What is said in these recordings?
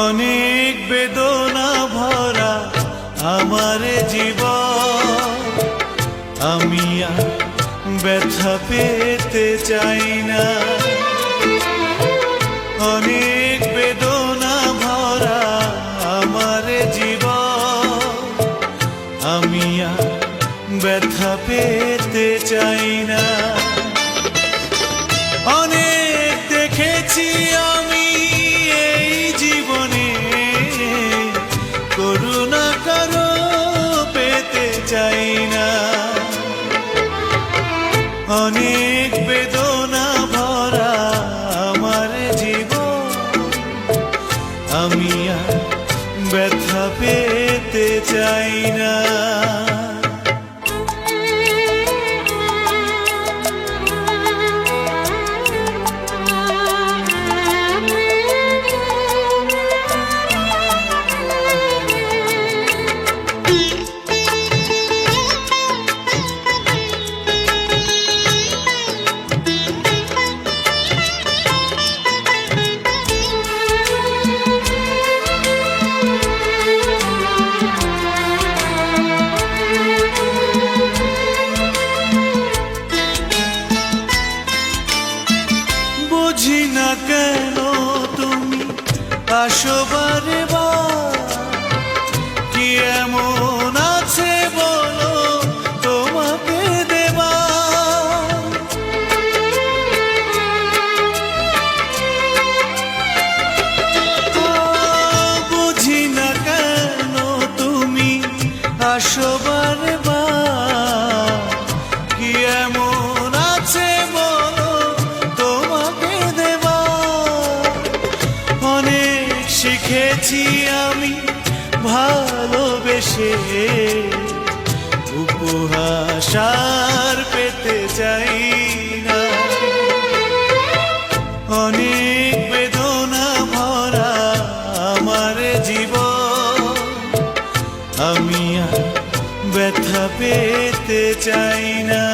অনেক বেদনা ভরা আমার জীবন, আমি আর ব্যথা পেতে চাই না। অনেক বেদনা ভরা আমার জীবন, আমি আর ব্যথা পেতে চাই না। অনেক দেখেছি আমি এই জীবনে, করুণা কারো পেতে চাই না। অনেক বেদনা ভরা আমার জীবন, আমি আর ব্যথা পেতে চাই না। বুঝি না কেন তুমি আসো বারে বার, কি এমন আছে বলো তোমাকে দেবা। বুঝি না কেন তুমি আসো বারে বার, কি এমন আছে বলো তোমাকে দেবা। অনেক শিখেছি আমি ভালোবেসে, উপহাস আর পেতে চাই না। অনেক বেদনা ভরা আমার জীবন, আমি আর ব্যথা পেতে চাই না।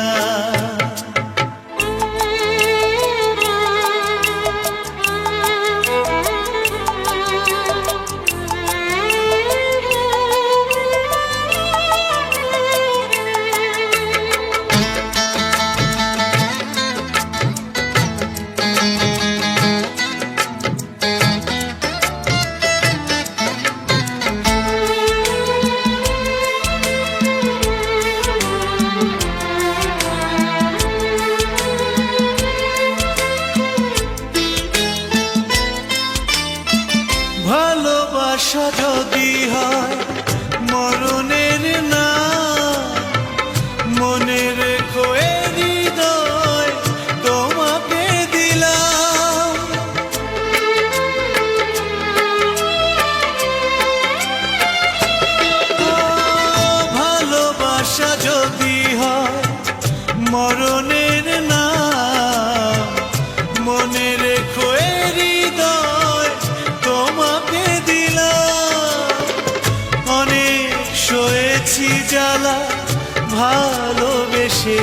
ভালোবাসা যদি হয় মরণের না, মনে রেখো এ হৃদয় তোমাকে দিলাম। ভালোবাসা যদি হয় মরণের না, মনে রেখো এ হৃদয় তোমাকে দিলাম। অনেক সয়েছি জ্বালা ভালোবেসে,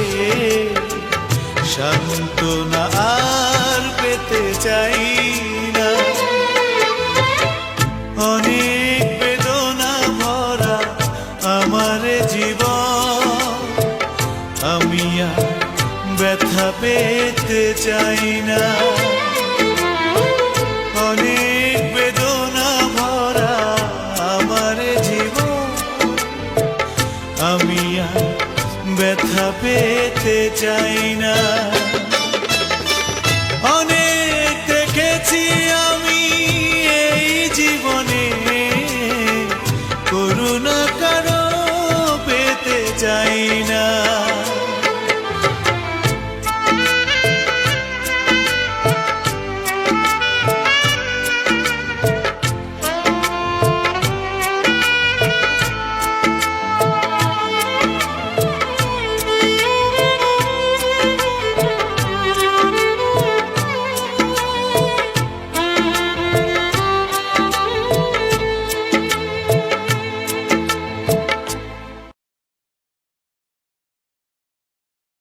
সান্ত্বনা আর পেতে চাই না। অনেক বেদনা ভরা আমার জীবন, আমি আর ব্যথা পেতে চাই না। অনেক বেদনা ভরা আমার জীবন, আমি আর ব্যথা পেতে চাই না।